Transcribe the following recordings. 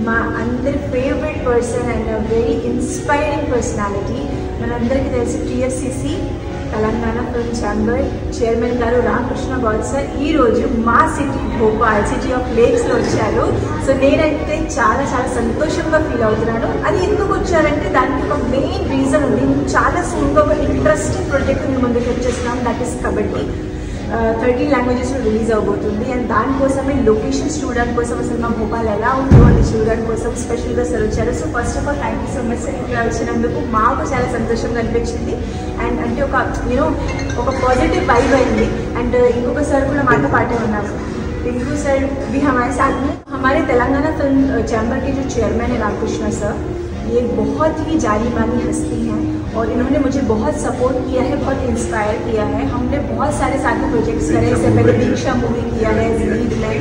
మా అందరి favourite person and very inspiring personality మనందరికీ తెలిసి TFCC Telangana film chamber chairman గారు రామకృష్ణ గౌడ్ సార్ ఈరోజు మా సిటీ భోపాల్ సిటీ ఆఫ్ లేక్స్లో వచ్చారు. సో నేనైతే చాలా చాలా సంతోషంగా ఫీల్ అవుతున్నాను. అది ఎందుకు వచ్చారంటే దానికి ఒక మెయిన్ రీజన్ ఉంది. చాలా సూన్గా ఒక ఇంట్రెస్టింగ్ ప్రాజెక్ట్ మేము ముందుకు వచ్చేస్తున్నాం. That is Kabaddi. 30 లాంగ్వేజెస్లో రిలీజ్ అవబోతుంది. అండ్ దానికోసమే లొకేషన్స్ చూడడానికి కోసం అసలు మా భోపాల్ ఎలా ఉందో అని చూడడానికి కోసం స్పెషల్గా సార్ వచ్చారు. So first of all thank you so much sir ఇక్కడ వచ్చినందుకు. మాకు చాలా సంతోషంగా అనిపించింది. అండ్ అంటే ఒక పాజిటివ్ వైబ్ అయింది. అండ్ ఇంకొక సార్ కూడా మాతో పాటే ఉన్నారు, रिंकू सर भी हमारे साथ में. हमारे तेलंगाना फिल्म चैम्बर के जो चेयरमैन है रामकृष्ण सर, ये बहुत ही जानी मानी हस्ती हैं और इन्होंने मुझे बहुत सपोर्ट किया है, बहुत इंस्पायर किया है. हमने बहुत सारे साथ में प्रोजेक्ट्स करे. इससे पहले दीक्षा मूवी किया है लीड में,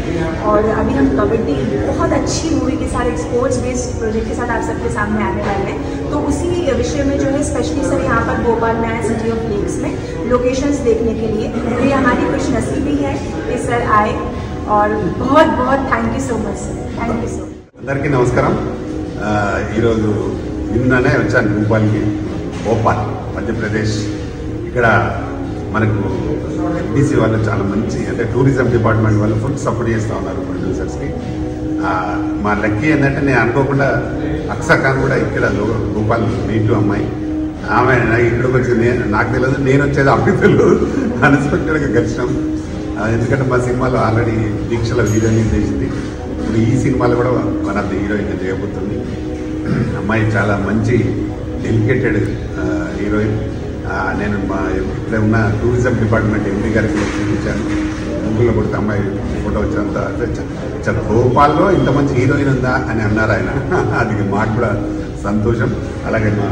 और अभी हम कबड्डी बहुत अच्छी मूवी के साथ एक स्पोर्ट्स बेस्ड प्रोजेक्ट के साथ आप सबके सामने आने वाले हैं. तो उसी विषय में जो है स्पेशली सर यहाँ पर भोपाल में आए सिटी ऑफ लेक्स में लोकेशंस देखने के लिए. तो ये हमारी खुशनसीबी है कि सर आए और बहुत बहुत thank you so much sir. Thank you so much. అందరికీ నమస్కారం. ఈరోజు నిన్ననే వచ్చాను భోపాల్కి, భోపాల్ మధ్యప్రదేశ్. ఇక్కడ మనకు ఎంబీసీ వాళ్ళు చాలా మంచి అంటే టూరిజం డిపార్ట్మెంట్ వాళ్ళు ఫుల్ సపోర్ట్ చేస్తూ ఉన్నారు ప్రొడ్యూసర్స్కి. మా లక్కీ ఏంటంటే నేను అనుకోకుండా అక్సా ఖాన్ కూడా ఇక్కడ భోపాల్ నేటివ్ అమ్మాయి, ఆమె ఇక్కడికి వచ్చి నాకు తెలియదు, నేను వచ్చేది అమ్మాయి తెలియదు, అన్ఎక్స్పెక్టెడ్గా కలిసినాం. ఎందుకంటే మా సినిమాలో ఆల్రెడీ దీక్షల హీరోయిన్ చేసింది. ఇప్పుడు ఈ సినిమాలో కూడా వన్ ఆఫ్ ది హీరోయిన్ చేయబోతుంది. అమ్మాయి చాలా మంచి డెలికేటెడ్ హీరోయిన్. నేను మా ఇక్కడ ఉన్న టూరిజం డిపార్ట్మెంట్ ఎంపీ గారికి చూపించాను. గూగుల్లో కొడితే అమ్మాయి ఫోటో వచ్చినంత భోపాల్లో ఇంత మంచి హీరోయిన్ ఉందా అని అన్నారు ఆయన. అది మాకు కూడా సంతోషం. అలాగే మా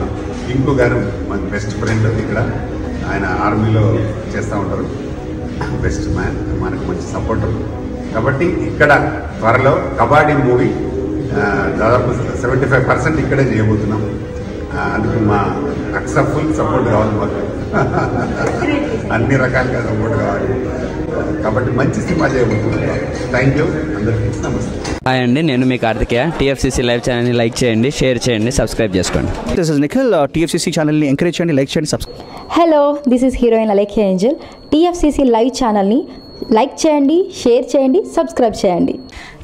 రింకు గారు మన బెస్ట్ ఫ్రెండ్, ఇక్కడ ఆయన ఆర్మీలో చేస్తూ ఉంటారు, బెస్ట్ మ్యాన్, మనకు మంచి సపోర్టర్. కాబట్టి ఇక్కడ త్వరలో కబడ్డీ మూవీ దాదాపు 75% ఇక్కడే చేయబోతున్నాం. అందుకు మా అక్సా ఫుల్ సపోర్ట్ కావాలి, మాకు అన్ని రకాలుగా సపోర్ట్ కావాలి. కాబట్టి మంచి సినిమా చేయబోతున్నాం. థ్యాంక్ యూ, అందరికీ నమస్తే. హాయ్ అండి, నేను మీ కార్తికేయ. టీఎఫ్సిసి లైవ్ ఛానల్ని లైక్ చేయండి, షేర్ చేయండి, సబ్స్క్రైబ్ చేసుకోండి. This is Nikhil. టీఎఫ్సిసి ఛానల్ని ఎంకరేజ్ చేయండి, లైక్ చేయండి, subscribe. Hello, this is heroine Alekhya Angel. TFCC live ఛానల్ని లైక్ చేయండి, షేర్ చేయండి, సబ్స్క్రైబ్ చేయండి.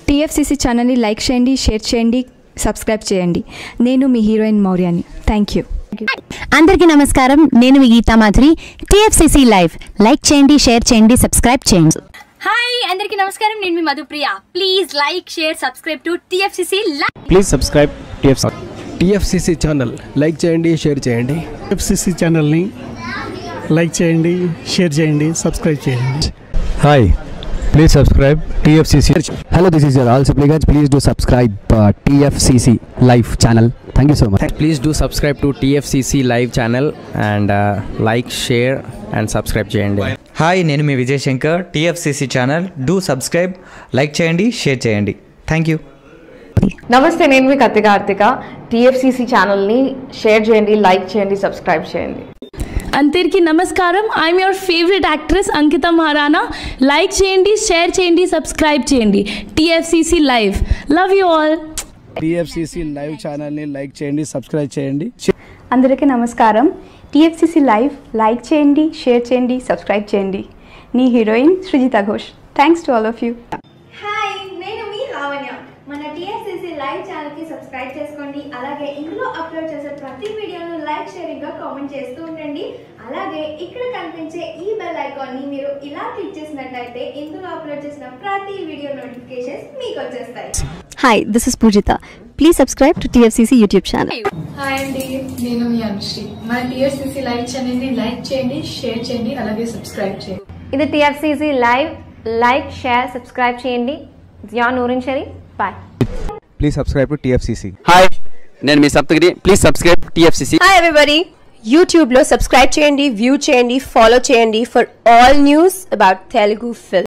టీఎఫ్సిసి ఛానల్ని లైక్ చేయండి, షేర్ చేయండి, సబ్స్క్రైబ్ చేయండి. నేను మీ హీరోయిన్ మౌర్యాని. Thank you. అందరికీ నమస్కారం, నేను మీ Geetha Madhuri. TFCC live like చేయండి, షేర్ చేయండి, సబ్స్క్రైబ్ చేయండి. హాయ్ అందరికీ నమస్కారం, నేను మీ Madhupriya. Please like share subscribe to TFCC live. Please subscribe TFCC channel. Like చేయండి, షేర్ చేయండి. టీఎఫ్సిసి ఛానల్ని లైక్ చేయండి, షేర్ చేయండి, సబ్స్క్రైబ్ చేయండి. Hi, please subscribe TFCC. Hello, this is your ఆల్ Sipligunj. Please do subscribe TFCC live channel. Thank you so much. Please do subscribe to TFCC live channel and like, share and subscribe చేయండి. Hi, నేను మీ Vijay Shankar. TFCC channel do subscribe, like చేయండి, share చేయండి. Thank you. నమస్తే, నేను మీ Karthika. TFCC ఛానల్ని share చేయండి, లైక్ చేయండి, సబ్స్క్రైబ్ చేయండి. అందరికీ నమస్కారం. I'm your favourite actress Ankita Maharana. Like చేయండి, షేర్ చేయండి, సబ్స్క్రైబ్ చేయండి. TFCC live. Love you all. TFCC live ఛానల్ని లైక్ చేయండి, సబ్స్క్రైబ్ చేయండి. అందరికీ నమస్కారం. టీఎఫ్సిసి లైవ్ లైక్ చేయండి, షేర్ చేయండి, సబ్స్క్రైబ్ చేయండి. నీ heroine Srujitha Ghosh. Thanks to all of you. Hi, నేను మీ లావణ్య. మన టీఎఫ్సిసి లైవ్ ఛానల్కి సబ్స్క్రైబ్ చేసుకోండి. అలాగే ఇందులో అప్లోడ్ చేసే ప్రతి వీడియోను లైక్, షేరింగ్గా కామెంట్ చేస్తూ ఉండండి. అలాగే ఇక్కడ కనిపించే ఈ బెల్ ఐకాన్ని మీరు ఇలా క్లిక్ చేసినట్లయితే ఇందులో అప్లోడ్ చేసిన ప్రతి వీడియో నోటిఫికేషన్స్ మీకు వచ్చేస్తాయి. Hi, this is Poojitha. Please subscribe to TFCC YouTube channel. Hi అండి, నేను మీ అనుశ్రీ. మన టీఎఫ్సిసి లైవ్ ఛానల్ని లైక్ చేయండి, షేర్ చేయండి, అలాగే సబ్స్క్రైబ్ చేయండి. ఇది TFCC live. Like, share, subscribe చేయండి. Zia Noorin Shari. Bye. Please subscribe to TFCC. Hi, నేను మీ Saptagiri. Please subscribe TFCC. Hi everybody, యూట్యూబ్లో సబ్స్క్రైబ్ చేయండి, వ్యూ చేయండి, ఫాలో చేయండి for all news about Telugu film.